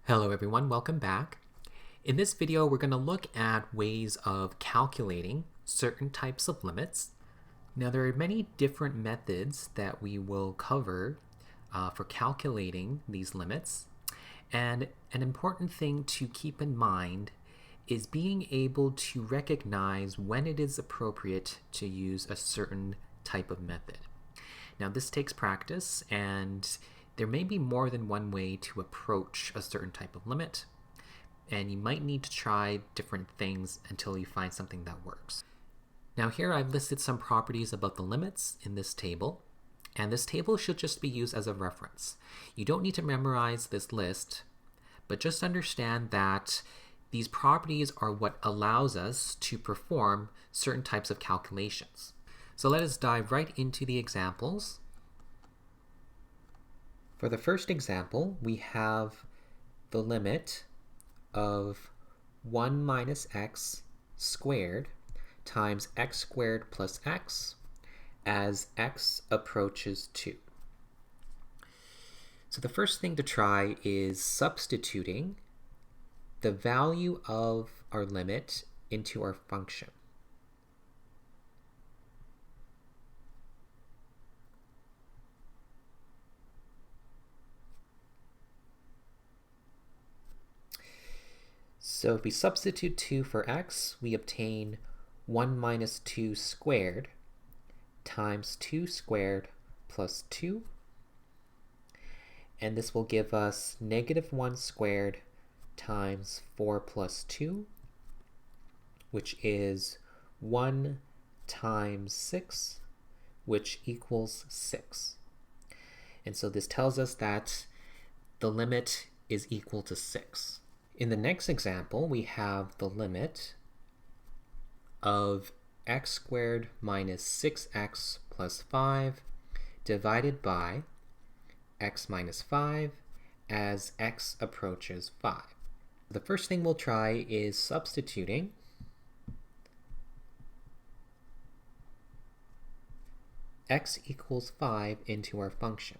Hello everyone, welcome back. In this video, we're going to look at ways of calculating certain types of limits. Now, there are many different methods that we will cover for calculating these limits. And an important thing to keep in mind is being able to recognize when it is appropriate to use a certain type of method. Now, this takes practice, and there may be more than one way to approach a certain type of limit, and you might need to try different things until you find something that works. Now here I've listed some properties about the limits in this table, and this table should just be used as a reference. You don't need to memorize this list, but just understand that these properties are what allows us to perform certain types of calculations. So let us dive right into the examples. For the first example, we have the limit of 1 minus x squared times x squared plus x as x approaches 2. So the first thing to try is substituting the value of our limit into our function. So if we substitute 2 for x, we obtain 1 minus 2 squared times 2 squared plus 2. And this will give us negative 1 squared times 4 plus 2, which is 1 times 6, which equals 6. And so this tells us that the limit is equal to 6. In the next example, we have the limit of x squared minus 6x plus 5 divided by x minus 5 as x approaches 5. The first thing we'll try is substituting x equals 5 into our function.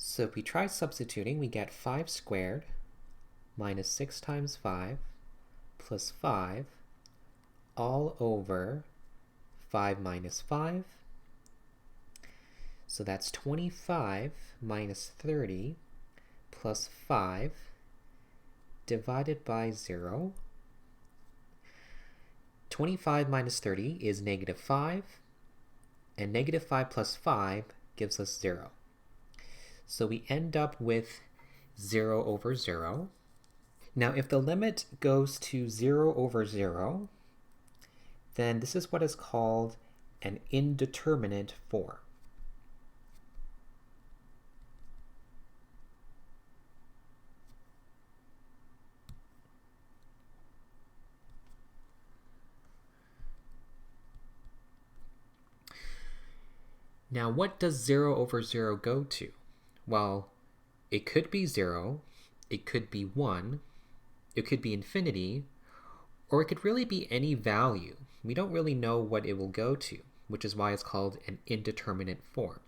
So if we try substituting, we get 5 squared minus 6 times 5 plus 5 all over 5 minus 5. So that's 25 minus 30 plus 5 divided by 0. 25 minus 30 is negative 5, and negative 5 plus 5 gives us 0. So we end up with 0 over 0. Now if the limit goes to 0 over 0, then this is what is called an indeterminate form. Now what does 0 over 0 go to? Well, it could be 0, it could be 1, it could be infinity, or it could really be any value. We don't really know what it will go to, which is why it's called an indeterminate form.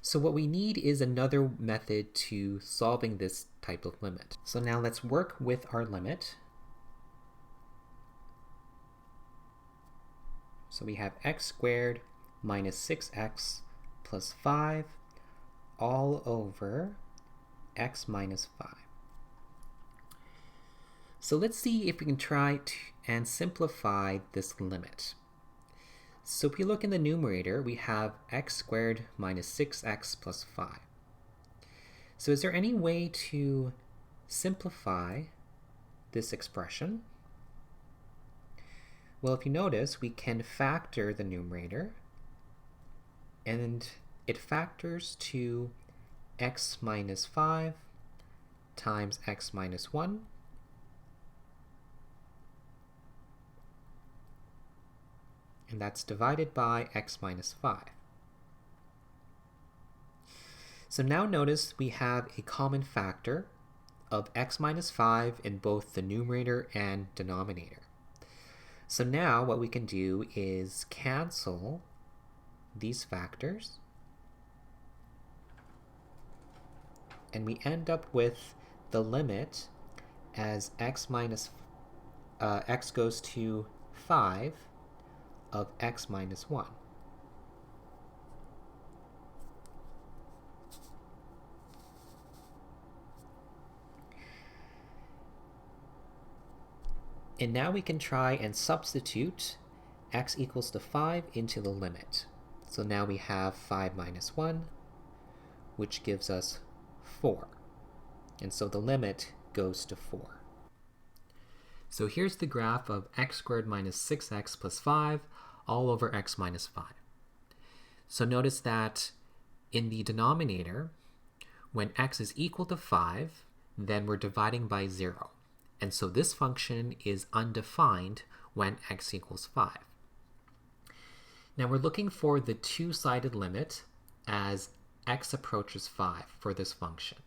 So what we need is another method to solving this type of limit. So now let's work with our limit. So we have x squared minus 6x plus 5 all over x minus 5. So let's see if we can try and simplify this limit. So if we look in the numerator, we have x squared minus 6x plus 5. So is there any way to simplify this expression? Well, if you notice, we can factor the numerator, and it factors to x minus 5 times x minus 1. And that's divided by x minus 5. So now notice we have a common factor of x minus 5 in both the numerator and denominator. So now what we can do is cancel these factors, and we end up with the limit as x goes to 5 of x minus 1. And now we can try and substitute x equals to 5 into the limit. So now we have 5 minus 1, which gives us 4. And so the limit goes to 4. So here's the graph of x squared minus 6x plus 5 all over x minus 5. So notice that in the denominator, when x is equal to 5, then we're dividing by 0. And so this function is undefined when x equals 5. Now we're looking for the two-sided limit as x approaches 5 for this function.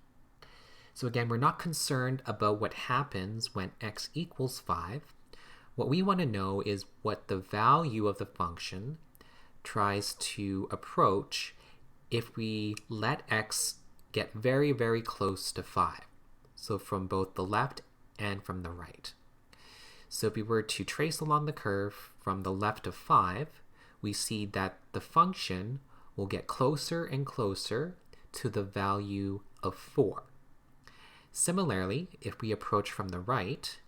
So again, we're not concerned about what happens when x equals 5. What we want to know is what the value of the function tries to approach if we let x get very, very close to 5. So from both the left and from the right. So if we were to trace along the curve from the left of 5, we see that the function will get closer and closer to the value of 4. Similarly, if we approach from the right,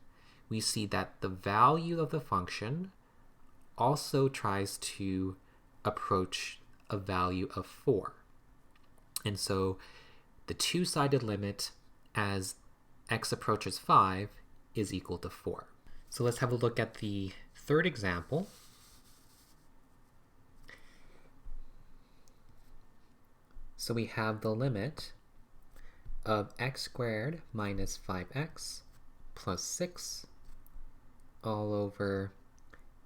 we see that the value of the function also tries to approach a value of 4. And so the two-sided limit as x approaches 5 is equal to 4. So let's have a look at the third example. So we have the limit of x squared minus 5x plus 6 all over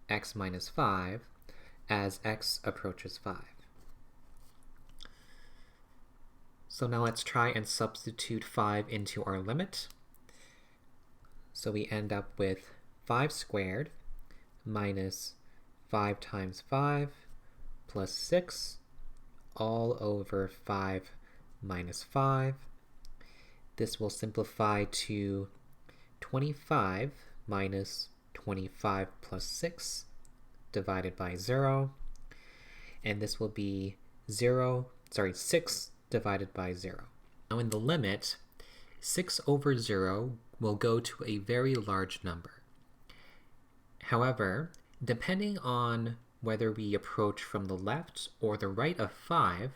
x minus 5 as x approaches 5. So now let's try and substitute 5 into our limit. So we end up with 5 squared minus 5 times 5 plus 6 all over 5 minus 5. This will simplify to 25 minus 25 plus 6 divided by 0. And this will be 6 divided by 0. Now in the limit, 6 over 0 will go to a very large number. However, depending on whether we approach from the left or the right of 5,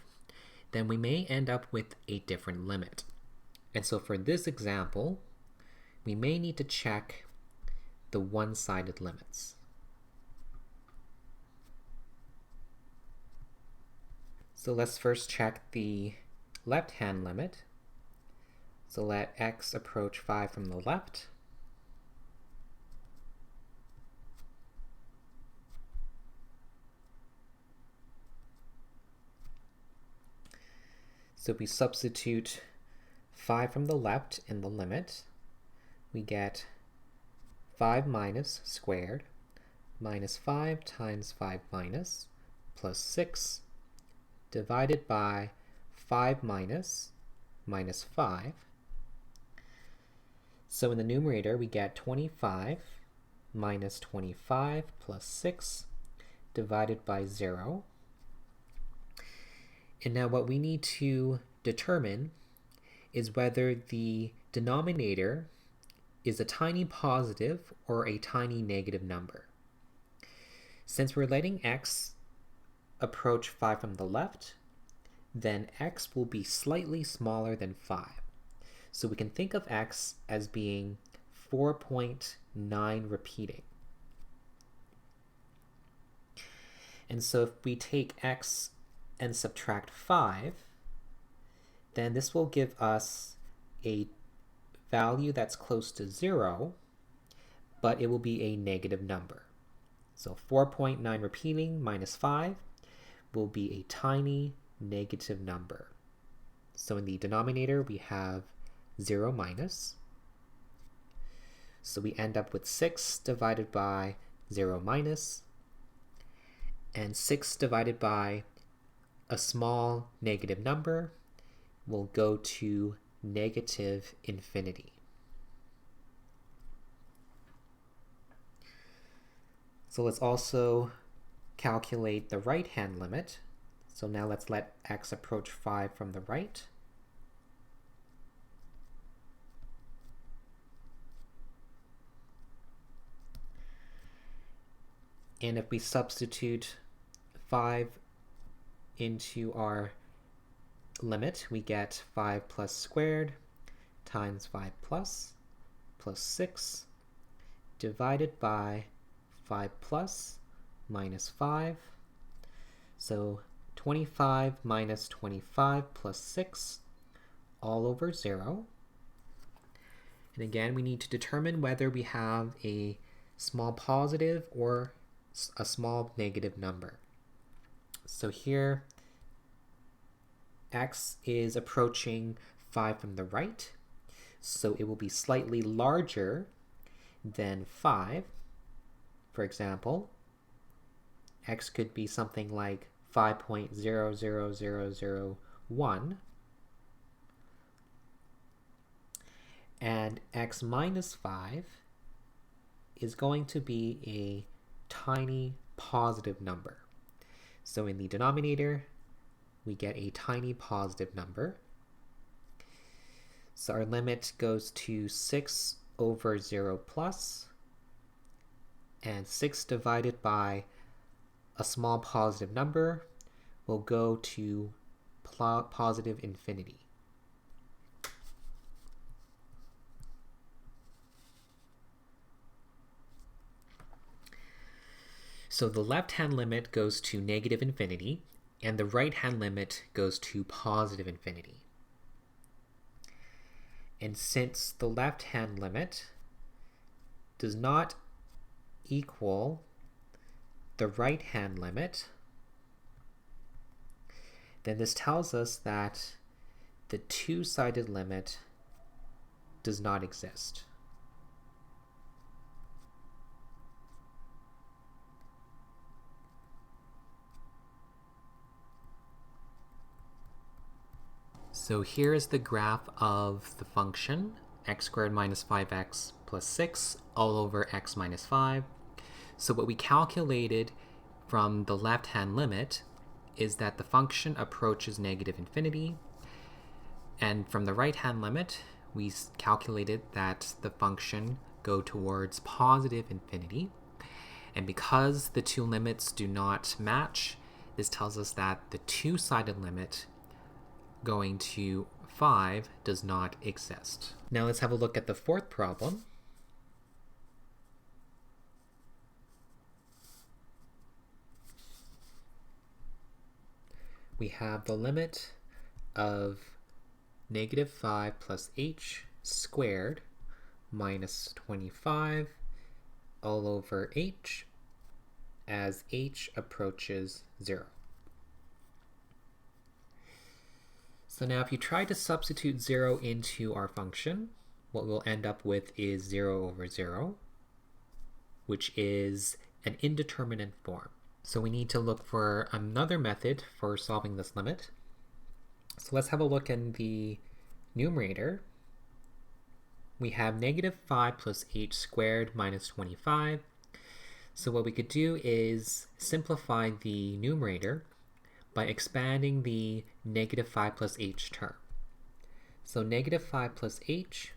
then we may end up with a different limit. And so for this example, we may need to check the one-sided limits. So let's first check the left-hand limit. So let x approach 5 from the left. So if we substitute 5 from the left in the limit, we get 5 minus squared minus 5 times 5 minus plus 6 divided by 5 minus 5. So in the numerator, we get 25 minus 25 plus 6 divided by 0. And now what we need to determine is whether the denominator is a tiny positive or a tiny negative number. Since we're letting x approach 5 from the left, then x will be slightly smaller than 5. So we can think of x as being 4.9 repeating. And so if we take x and subtract 5, then this will give us a value that's close to 0, but it will be a negative number. So 4.9 repeating minus 5 will be a tiny negative number. So in the denominator, we have 0 minus. So we end up with 6 divided by 0 minus, and 6 divided by a small negative number will go to negative infinity. So let's also calculate the right-hand limit. So now let's let x approach 5 from the right. And if we substitute 5 into our limit, we get 5 plus squared times 5 plus 6 divided by 5 plus minus 5. So 25 minus 25 plus 6 all over 0. And again, we need to determine whether we have a small positive or a small negative number. So here, x is approaching 5 from the right, so it will be slightly larger than 5. For example, x could be something like 5.00001, and x minus 5 is going to be a tiny positive number. So in the denominator, we get a tiny positive number. So our limit goes to 6 over 0 plus, and 6 divided by a small positive number will go to positive infinity. So the left-hand limit goes to negative infinity, and the right-hand limit goes to positive infinity. And since the left-hand limit does not equal the right-hand limit, then this tells us that the two-sided limit does not exist. So here is the graph of the function x squared minus 5x plus 6 all over x minus 5. So what we calculated from the left-hand limit is that the function approaches negative infinity, and from the right-hand limit we calculated that the function go towards positive infinity. And because the two limits do not match, this tells us that the two-sided limit going to 5 does not exist. Now let's have a look at the fourth problem. We have the limit of negative 5 plus h squared minus 25 all over h as h approaches 0. So now if you try to substitute 0 into our function, what we'll end up with is 0 over 0, which is an indeterminate form. So we need to look for another method for solving this limit. So let's have a look in the numerator. We have negative 5 plus h squared minus 25. So what we could do is simplify the numerator by expanding the negative 5 plus h term. So negative 5 plus h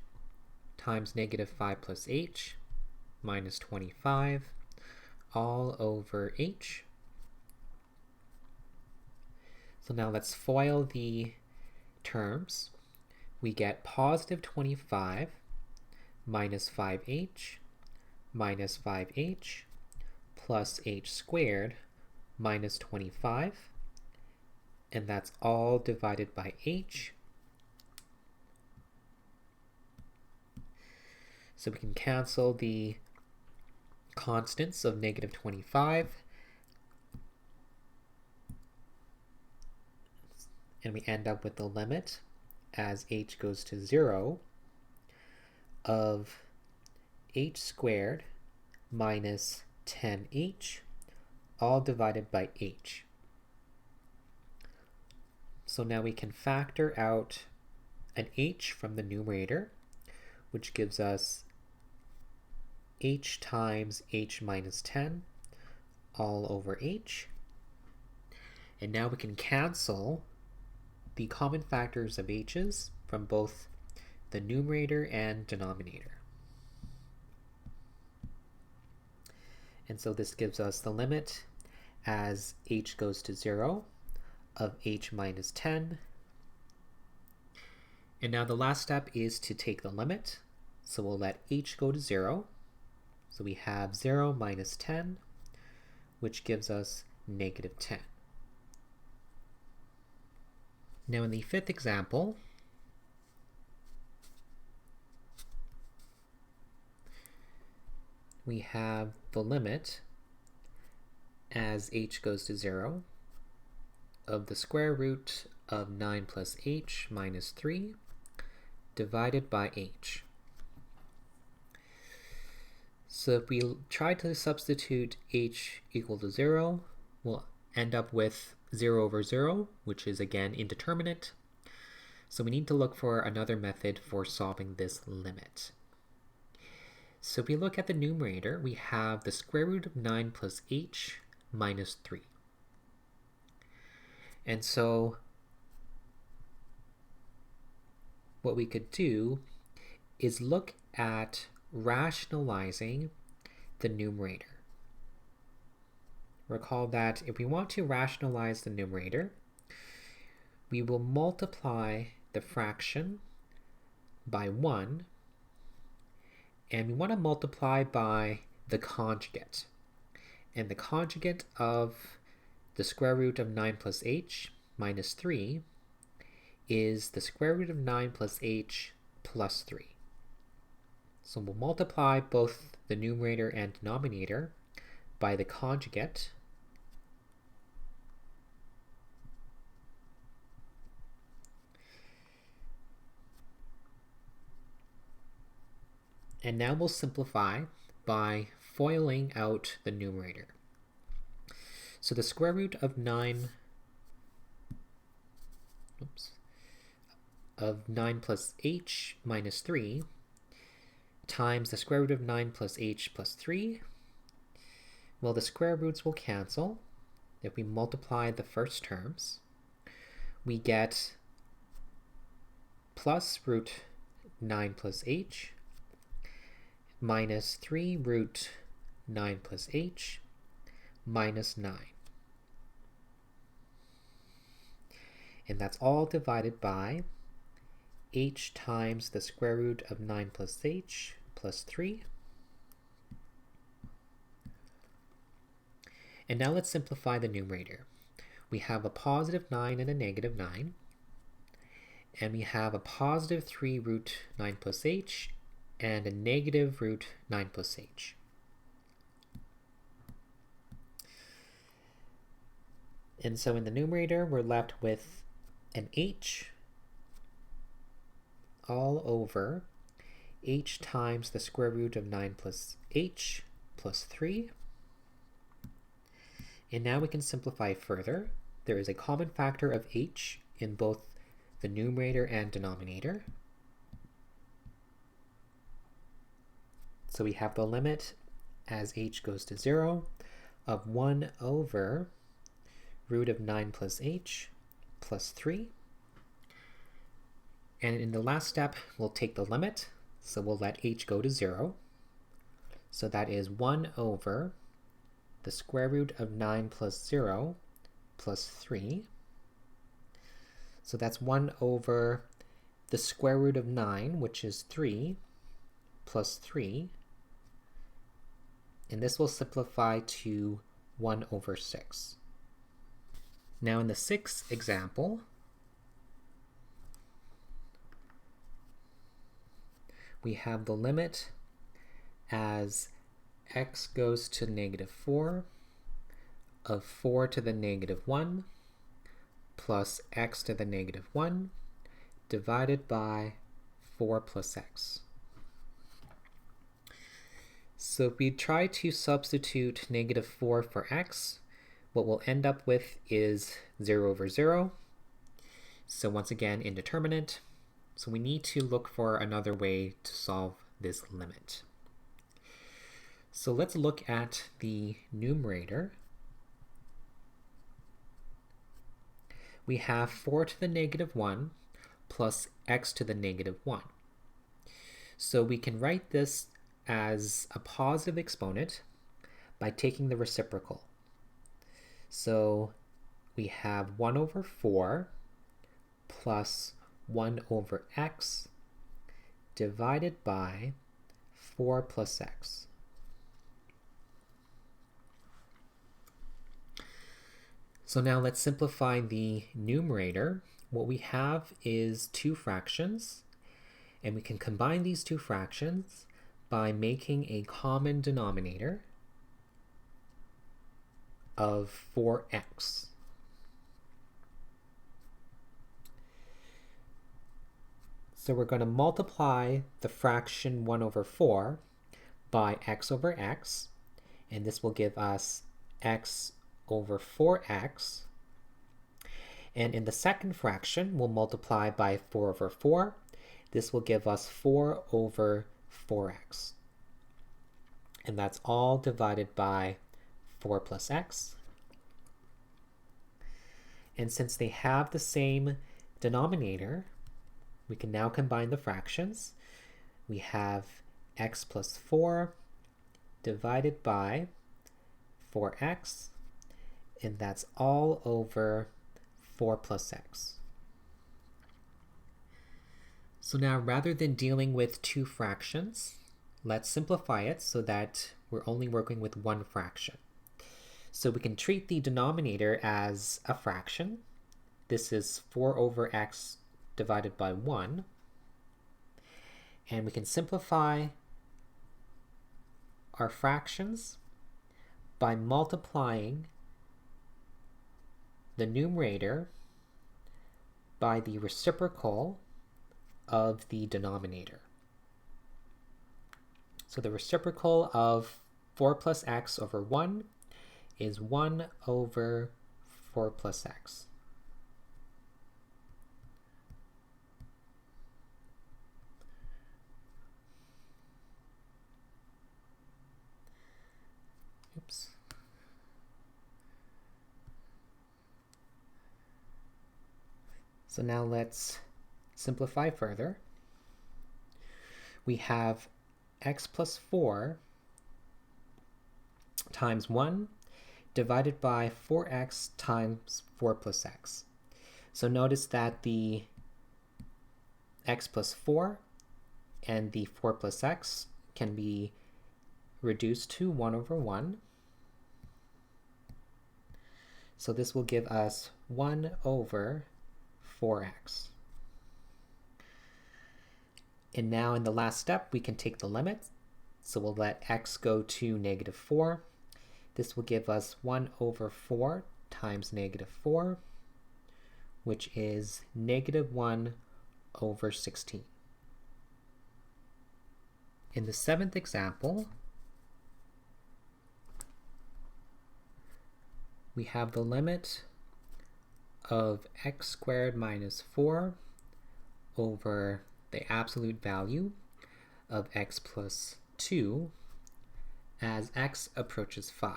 times negative 5 plus h minus 25 all over h. So now let's FOIL the terms. We get positive 25 minus 5h minus 5h plus h squared minus 25, and that's all divided by h. So we can cancel the constants of negative 25, and we end up with the limit as h goes to 0 of h squared minus 10h all divided by h. So now we can factor out an h from the numerator, which gives us h times h minus 10 all over h. And now we can cancel the common factors of h's from both the numerator and denominator. And so this gives us the limit as h goes to 0 of h minus 10. And now the last step is to take the limit. So we'll let h go to 0. So we have 0 minus 10, which gives us negative 10. Now in the fifth example, we have the limit as h goes to 0 of the square root of 9 plus h minus 3 divided by h. So if we try to substitute h equal to 0, we'll end up with 0 over 0, which is again indeterminate. So we need to look for another method for solving this limit. So if we look at the numerator, we have the square root of 9 plus h minus 3. And so what we could do is look at rationalizing the numerator. Recall that if we want to rationalize the numerator, we will multiply the fraction by 1, and we want to multiply by the conjugate. And the conjugate of the square root of 9 plus h minus 3 is the square root of 9 plus h plus 3. So we'll multiply both the numerator and denominator by the conjugate. And now we'll simplify by FOILing out the numerator. So the square root of 9 plus h minus 3 times the square root of 9 plus h plus 3, well, the square roots will cancel. If we multiply the first terms, we get plus root 9 plus h minus 3 root 9 plus h minus 9. And that's all divided by h times the square root of 9 plus h plus 3. And now let's simplify the numerator. We have a positive 9 and a negative 9. And we have a positive 3 root 9 plus h and a negative root 9 plus h. And so in the numerator, we're left with an h all over h times the square root of 9 plus h plus 3. And now we can simplify further. There is a common factor of h in both the numerator and denominator. So we have the limit as h goes to 0 of 1 over root of 9 plus h plus 3. And in the last step, we'll take the limit. So we'll let h go to 0. So that is 1 over the square root of 9 plus 0 plus 3. So that's 1 over the square root of 9, which is 3, plus 3. And this will simplify to 1 over 6. Now in the sixth example, we have the limit as x goes to negative 4 of 4 to the negative 1 plus x to the negative 1 divided by 4 plus x. So if we try to substitute negative 4 for x, what we'll end up with is 0 over 0. So once again, indeterminate. So we need to look for another way to solve this limit. So let's look at the numerator. We have 4 to the negative 1 plus x to the negative 1. So we can write this as a positive exponent by taking the reciprocal. So we have 1 over 4 plus 1 over x divided by 4 plus x. So now let's simplify the numerator. What we have is two fractions, and we can combine these two fractions by making a common denominator of 4x. So we're going to multiply the fraction 1 over 4 by x over x, and this will give us x over 4x. And in the second fraction, we'll multiply by 4 over 4. This will give us 4 over 4x. And that's all divided by 4 plus x. And since they have the same denominator, we can now combine the fractions. We have x plus 4 divided by 4x, and that's all over 4 plus x. So now, rather than dealing with two fractions, let's simplify it so that we're only working with one fraction. So we can treat the denominator as a fraction. This is 4 over x divided by 1. And we can simplify our fractions by multiplying the numerator by the reciprocal of the denominator. So the reciprocal of 4 plus x over 1 is 1 over 4 plus x. Oops. So now let's simplify further. We have x plus 4 times 1 divided by 4x times 4 plus x. So notice that the x plus 4 and the 4 plus x can be reduced to 1 over 1. So this will give us 1 over 4x. And now in the last step, we can take the limit. So we'll let x go to negative 4. This will give us 1 over 4 times negative 4, which is negative 1 over 16. In the seventh example, we have the limit of x squared minus 4 over the absolute value of x plus 2 as x approaches 5.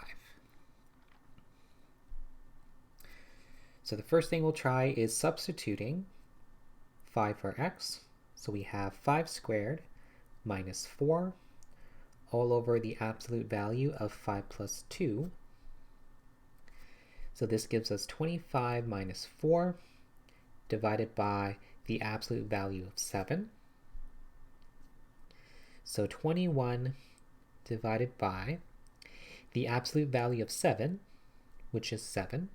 So the first thing we'll try is substituting 5 for x. So we have 5 squared minus 4 all over the absolute value of 5 plus 2. So this gives us 25 minus 4 divided by the absolute value of 7. So 21 divided by the absolute value of 7, which is 7.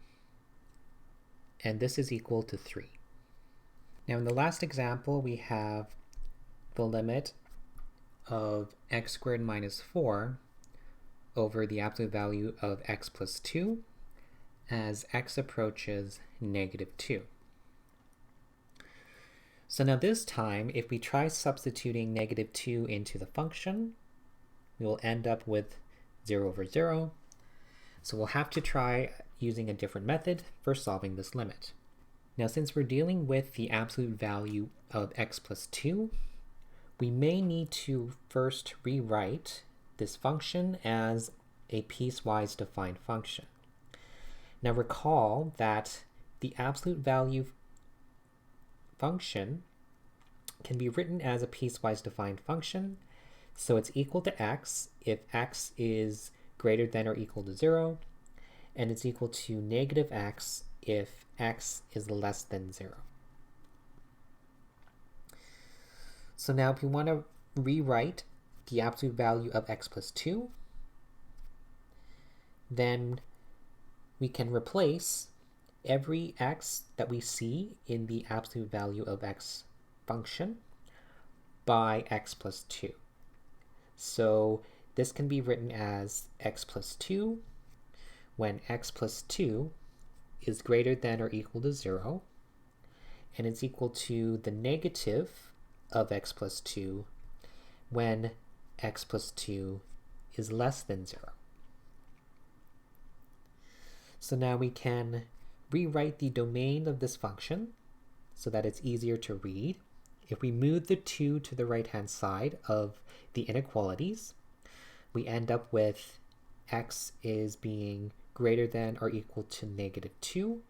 And this is equal to 3. Now in the last example, we have the limit of x squared minus 4 over the absolute value of x plus 2 as x approaches negative 2. So now this time, if we try substituting negative 2 into the function, we will end up with 0 over 0. So we'll have to try using a different method for solving this limit. Now, since we're dealing with the absolute value of x plus 2, we may need to first rewrite this function as a piecewise defined function. Now recall that the absolute value function can be written as a piecewise defined function, so it's equal to x if x is greater than or equal to 0, and it's equal to negative x if x is less than 0. So now if we want to rewrite the absolute value of x plus 2, then we can replace every x that we see in the absolute value of x function by x plus 2. So this can be written as x plus 2 when x plus 2 is greater than or equal to 0, and it's equal to the negative of x plus 2 when x plus 2 is less than 0. So now we can rewrite the domain of this function so that it's easier to read. If we move the 2 to the right-hand side of the inequalities, we end up with x is being greater than or equal to negative 2.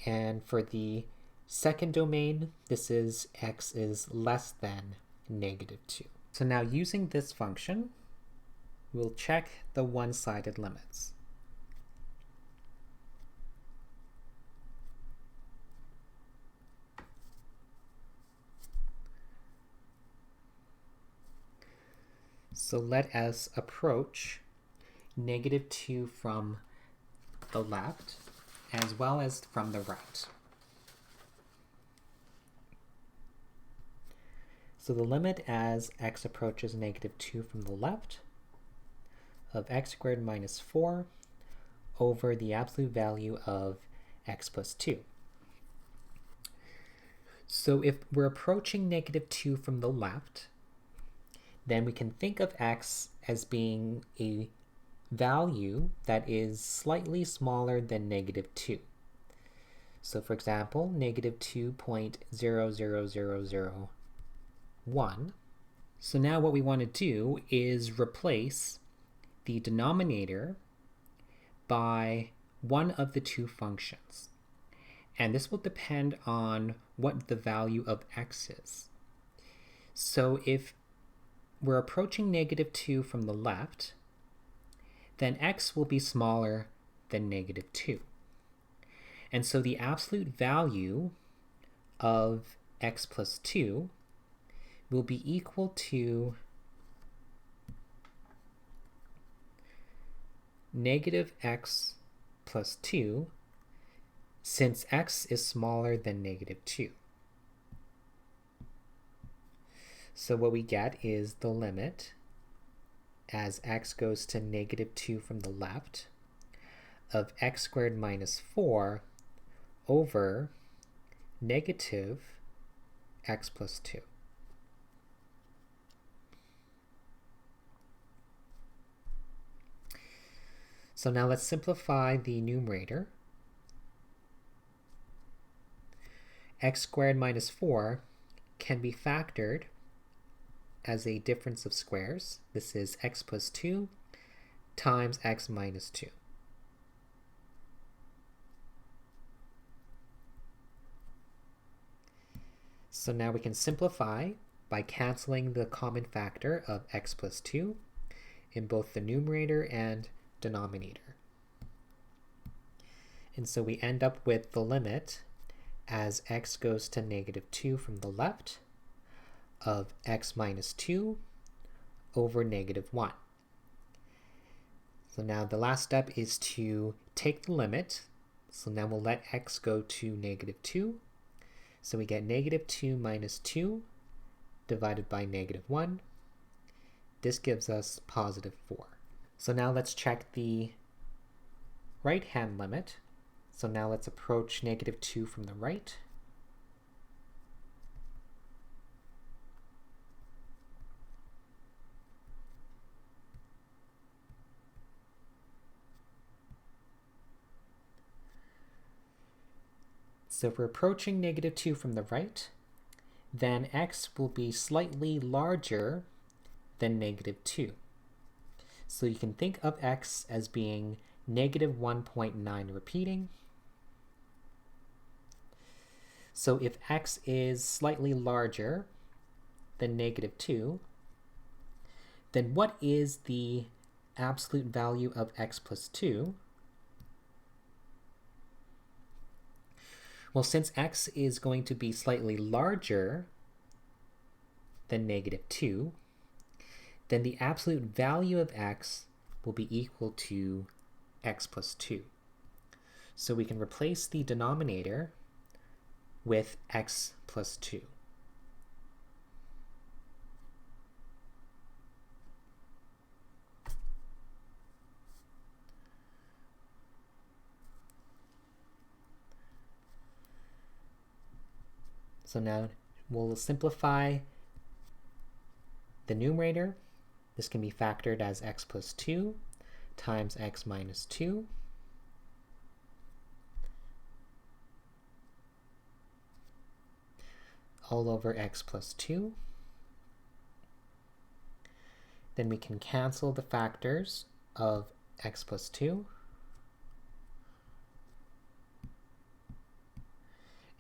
And for the second domain, this is x is less than negative 2. So now using this function, we'll check the one-sided limits. So let us approach negative 2 from the left as well as from the right. So the limit as x approaches negative 2 from the left of x squared minus 4 over the absolute value of x plus 2. So if we're approaching negative 2 from the left, then we can think of x as being a value that is slightly smaller than negative 2. So for example, negative 2.00001. So now what we want to do is replace the denominator by one of the two functions. And this will depend on what the value of x is. So if we're approaching negative 2 from the left, then x will be smaller than negative 2. And so the absolute value of x plus 2 will be equal to negative x plus 2 since x is smaller than negative 2. So what we get is the limit as x goes to negative 2 from the left of x squared minus 4 over negative x plus 2. So now let's simplify the numerator. X squared minus 4 can be factored as a difference of squares. This is x plus 2 times x minus 2. So now we can simplify by canceling the common factor of x plus 2 in both the numerator and denominator. And so we end up with the limit as x goes to negative 2 from the left of x minus 2 over negative 1. So now the last step is to take the limit. So now we'll let x go to negative 2. So we get negative 2 minus 2 divided by negative 1. This gives us positive 4. So now let's check the right-hand limit. So now let's approach negative 2 from the right. So if we're approaching negative 2 from the right, then x will be slightly larger than negative 2. So you can think of x as being negative 1.9 repeating. So if x is slightly larger than negative 2, then what is the absolute value of x plus 2? Well, since x is going to be slightly larger than negative 2, then the absolute value of x will be equal to x plus 2. So we can replace the denominator with x plus 2. So now we'll simplify the numerator. This can be factored as x plus 2 times x minus 2 all over x plus 2. Then we can cancel the factors of x plus 2.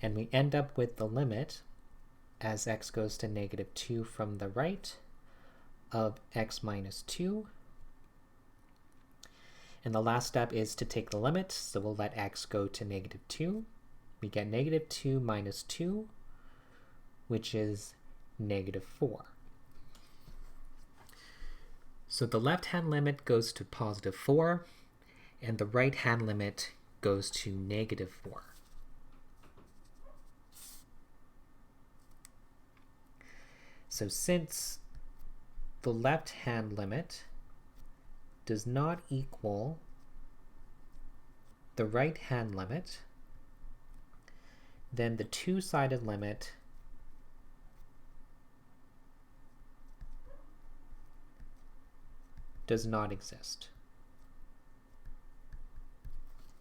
And we end up with the limit, as x goes to negative 2 from the right, of x minus 2. And the last step is to take the limit, so we'll let x go to negative 2. We get negative 2 minus 2, which is negative 4. So the left-hand limit goes to positive 4, and the right-hand limit goes to negative 4. So since the left-hand limit does not equal the right-hand limit, then the two-sided limit does not exist.